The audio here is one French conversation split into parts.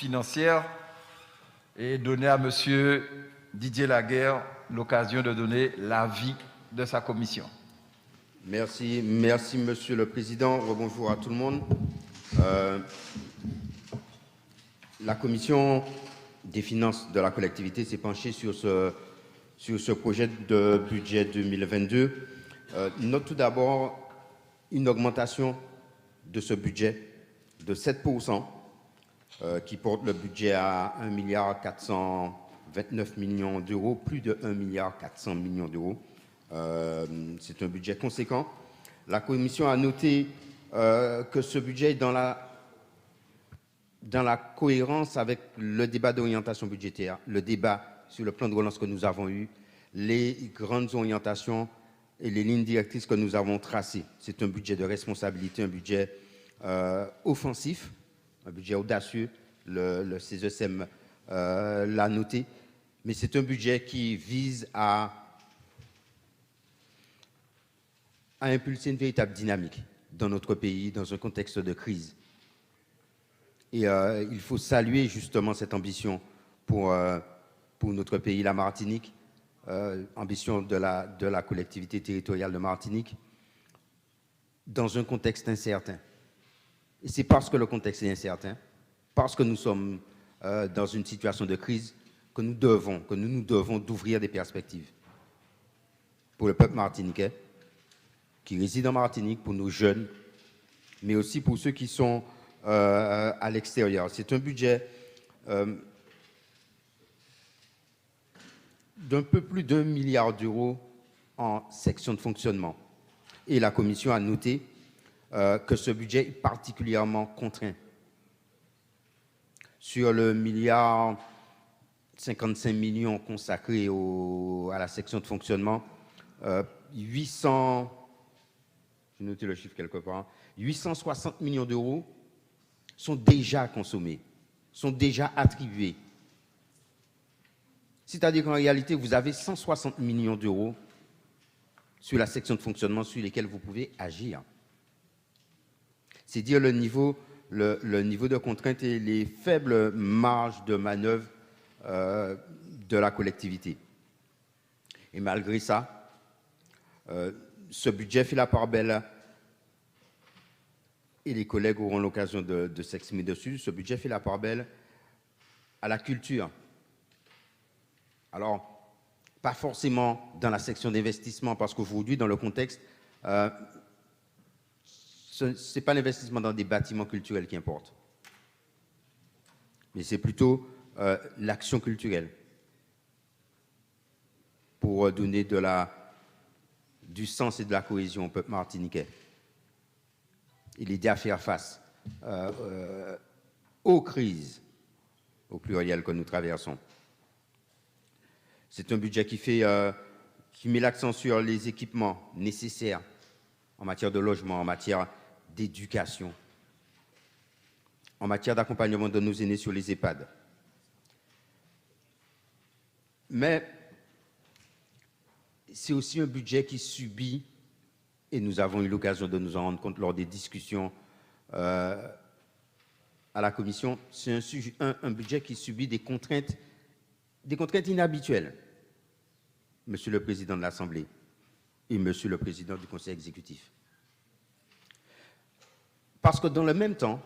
financière et donner à M. Didier Laguerre l'occasion de donner l'avis de sa commission. Merci, Monsieur le Président. Bonjour à tout le monde. La Commission des finances de la collectivité s'est penchée sur ce projet de budget 2022. Note tout d'abord une augmentation de ce budget de 7%, qui porte le budget à 1,429 milliard d'euros, plus de 1,400 milliard d'euros. C'est un budget conséquent. La Commission a noté que ce budget est dans la cohérence avec le débat d'orientation budgétaire, le débat sur le plan de relance que nous avons eu, les grandes orientations et les lignes directrices que nous avons tracées. C'est un budget de responsabilité, un budget offensif, un budget audacieux. Le CESEM l'a noté, mais c'est un budget qui vise à impulser une véritable dynamique dans notre pays, dans un contexte de crise. Et il faut saluer justement cette ambition pour notre pays, la Martinique, ambition de la collectivité territoriale de Martinique, dans un contexte incertain. Et c'est parce que le contexte est incertain, parce que nous sommes dans une situation de crise, que nous nous devons d'ouvrir des perspectives pour le peuple martiniquais qui réside en Martinique, pour nos jeunes, mais aussi pour ceux qui sont à l'extérieur. C'est un budget d'un peu plus d'1 milliard d'euros en section de fonctionnement. Et la Commission a noté que ce budget est particulièrement contraint. Sur le milliard 55 millions consacrés à la section de fonctionnement, 800, j'ai noté le chiffre quelque part, 860 millions d'euros sont déjà consommés, sont déjà attribués. C'est-à-dire qu'en réalité, vous avez 160 millions d'euros sur la section de fonctionnement sur lesquels vous pouvez agir. C'est dire le niveau de contrainte et les faibles marges de manœuvre de la collectivité. Et malgré ça, ce budget fait la part belle, et les collègues auront l'occasion de s'exprimer dessus, ce budget fait la part belle à la culture. Alors, pas forcément dans la section d'investissement, parce qu'aujourd'hui, dans le contexte, ce n'est pas l'investissement dans des bâtiments culturels qui importe, mais c'est plutôt l'action culturelle pour donner du sens et de la cohésion au peuple martiniquais et l'aider à faire face aux crises, au pluriel que nous traversons. C'est un budget qui met l'accent sur les équipements nécessaires en matière de logement, en matière d'éducation, en matière d'accompagnement de nos aînés sur les EHPAD. Mais c'est aussi un budget qui subit, et nous avons eu l'occasion de nous en rendre compte lors des discussions à la Commission, c'est un budget qui subit des contraintes inhabituelles, Monsieur le Président de l'Assemblée et Monsieur le Président du Conseil exécutif. Parce que dans le même temps,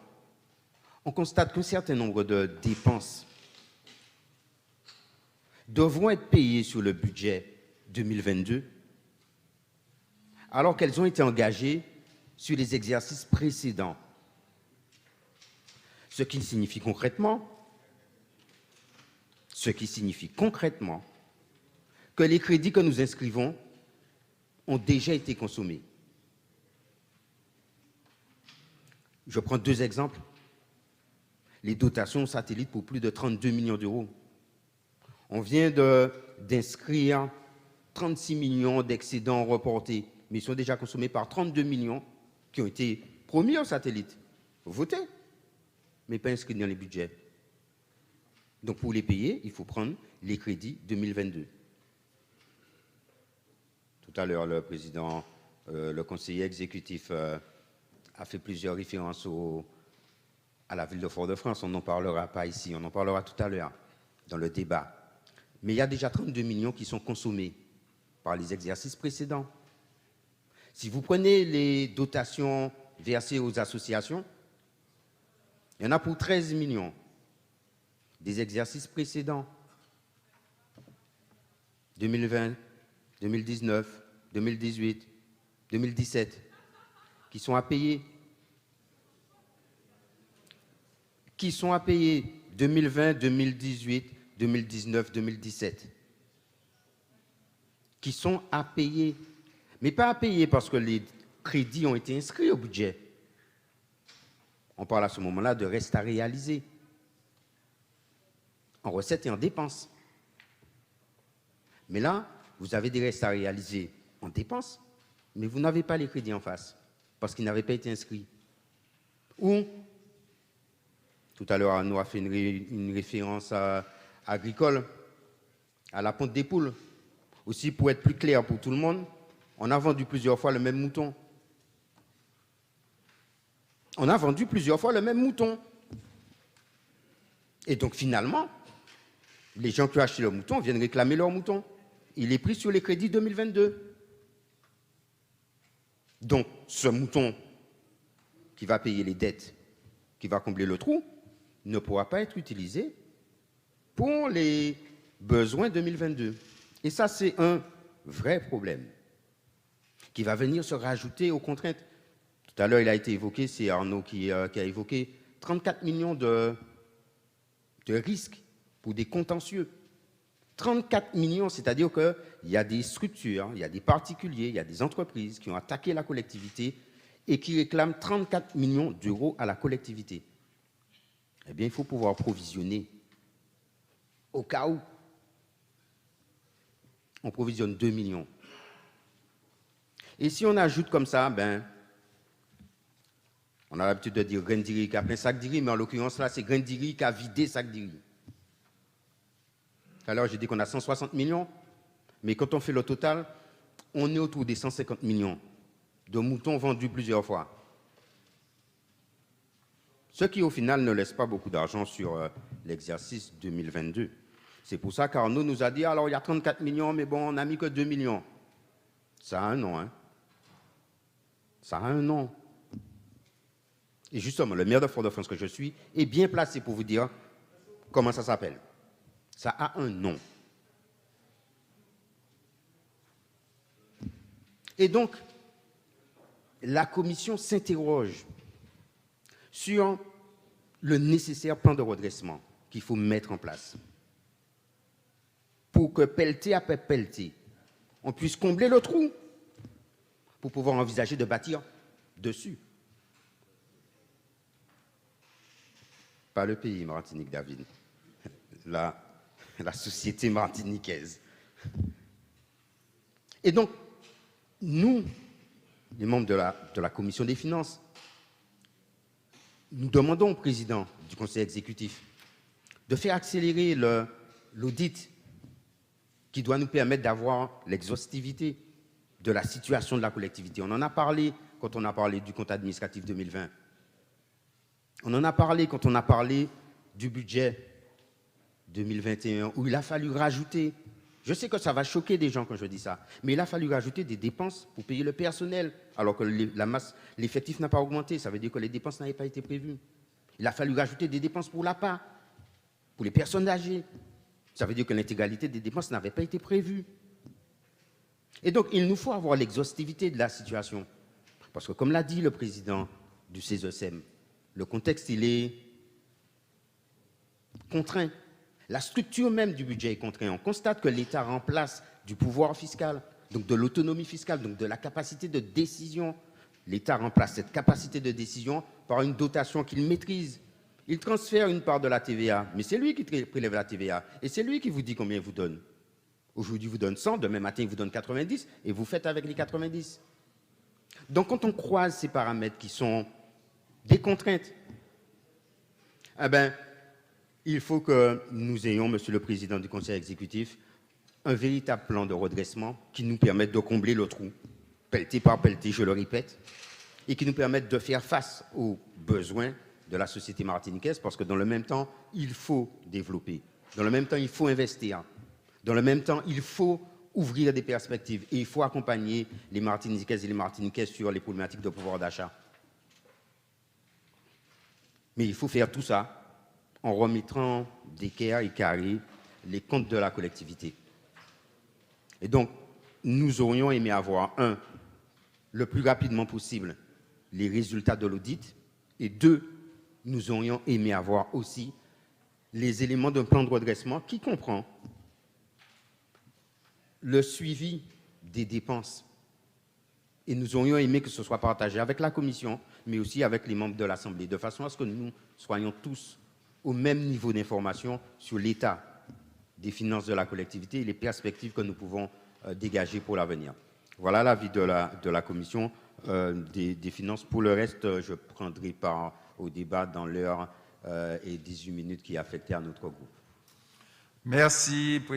on constate qu'un certain nombre de dépenses devront être payées sur le budget 2022, alors qu'elles ont été engagées sur les exercices précédents. Ce qui signifie concrètement que les crédits que nous inscrivons ont déjà été consommés. Je prends deux exemples. Les dotations aux satellites pour plus de 32 millions d'euros. On vient d'inscrire 36 millions d'excédents reportés, mais ils sont déjà consommés par 32 millions qui ont été promis aux satellites, votés, mais pas inscrits dans les budgets. Donc pour les payer, il faut prendre les crédits 2022. Tout à l'heure, le conseiller exécutif a fait plusieurs références à la ville de Fort-de-France. On n'en parlera pas ici, on en parlera tout à l'heure dans le débat. Mais il y a déjà 32 millions qui sont consommés par les exercices précédents. Si vous prenez les dotations versées aux associations, il y en a pour 13 millions des exercices précédents. 2020, 2019, 2018, 2017, qui sont à payer. Qui sont à payer 2020, 2018, 2019, 2017. Qui sont à payer. Mais pas à payer parce que les crédits ont été inscrits au budget. On parle à ce moment-là de reste à réaliser. En recettes et en dépenses. Mais là, vous avez des restes à réaliser en dépenses, mais vous n'avez pas les crédits en face, parce qu'ils n'avaient pas été inscrits. Ou, tout à l'heure, Arnaud a fait une référence agricole, à la ponte des poules. Aussi, pour être plus clair pour tout le monde, on a vendu plusieurs fois le même mouton. On a vendu plusieurs fois le même mouton. Et donc, finalement, les gens qui ont acheté leur mouton viennent réclamer leur mouton. Il est pris sur les crédits 2022. Donc, ce mouton qui va payer les dettes, qui va combler le trou, ne pourra pas être utilisé pour les besoins 2022. Et ça, c'est un vrai problème qui va venir se rajouter aux contraintes. Tout à l'heure, il a été évoqué, c'est Arnaud qui a évoqué 34 millions de risques pour des contentieux. 34 millions, c'est-à-dire qu'il y a des structures, il y a des particuliers, il y a des entreprises qui ont attaqué la collectivité et qui réclament 34 millions d'euros à la collectivité. Eh bien, il faut pouvoir provisionner au cas où. On provisionne 2 millions. Et si on ajoute comme ça, on a l'habitude de dire grain de riz qui a plein sac de riz, mais en l'occurrence là, c'est grain de riz qui a vidé sac de riz. Alors, j'ai dit qu'on a 160 millions, mais quand on fait le total, on est autour des 150 millions de moutons vendus plusieurs fois. Ce qui, au final, ne laisse pas beaucoup d'argent sur l'exercice 2022. C'est pour ça qu'Arnaud nous a dit, alors, il y a 34 millions, mais bon, on n'a mis que 2 millions. Ça a un nom, hein. Ça a un nom. Et justement, le maire de Fort-de-France que je suis est bien placé pour vous dire comment ça s'appelle. Ça a un nom. Et donc, la commission s'interroge sur le nécessaire plan de redressement qu'il faut mettre en place pour que pelleté après pelleté, on puisse combler le trou pour pouvoir envisager de bâtir dessus. Pas le pays Martinique, David. La société martiniquaise. Et donc, nous, les membres de la commission des finances, nous demandons au président du conseil exécutif de faire accélérer l'audit qui doit nous permettre d'avoir l'exhaustivité de la situation de la collectivité. On en a parlé quand on a parlé du compte administratif 2020. On en a parlé quand on a parlé du budget 2021, où il a fallu rajouter, je sais que ça va choquer des gens quand je dis ça, mais il a fallu rajouter des dépenses pour payer le personnel, alors que l'effectif n'a pas augmenté, ça veut dire que les dépenses n'avaient pas été prévues. Il a fallu rajouter des dépenses pour l'APA, pour les personnes âgées. Ça veut dire que l'intégralité des dépenses n'avait pas été prévue. Et donc, il nous faut avoir l'exhaustivité de la situation. Parce que, comme l'a dit le président du CESEM, le contexte, il est contraint. La structure même du budget est contrainte. On constate que l'État remplace du pouvoir fiscal, donc de l'autonomie fiscale, donc de la capacité de décision. L'État remplace cette capacité de décision par une dotation qu'il maîtrise. Il transfère une part de la TVA, mais c'est lui qui prélève la TVA. Et c'est lui qui vous dit combien il vous donne. Aujourd'hui, il vous donne 100, demain matin, il vous donne 90, et vous faites avec les 90. Donc, quand on croise ces paramètres qui sont des contraintes, eh bien, il faut que nous ayons, Monsieur le Président du Conseil exécutif, un véritable plan de redressement qui nous permette de combler le trou, pelleté par pelleté, je le répète, et qui nous permette de faire face aux besoins de la société martiniquaise, parce que dans le même temps, il faut développer. Dans le même temps, il faut investir. Dans le même temps, il faut ouvrir des perspectives et il faut accompagner les Martiniquaises et les Martiniquais sur les problématiques de pouvoir d'achat. Mais il faut faire tout ça en remettant d'équerre et carré les comptes de la collectivité. Et donc, nous aurions aimé avoir, un, le plus rapidement possible, les résultats de l'audit, et deux, nous aurions aimé avoir aussi les éléments d'un plan de redressement qui comprend le suivi des dépenses. Et nous aurions aimé que ce soit partagé avec la Commission, mais aussi avec les membres de l'Assemblée, de façon à ce que nous soyons tous au même niveau d'information sur l'état des finances de la collectivité et les perspectives que nous pouvons dégager pour l'avenir. Voilà l'avis de la Commission des finances. Pour le reste, je prendrai part au débat dans l'heure et 18 minutes qui est affectée à notre groupe. Merci.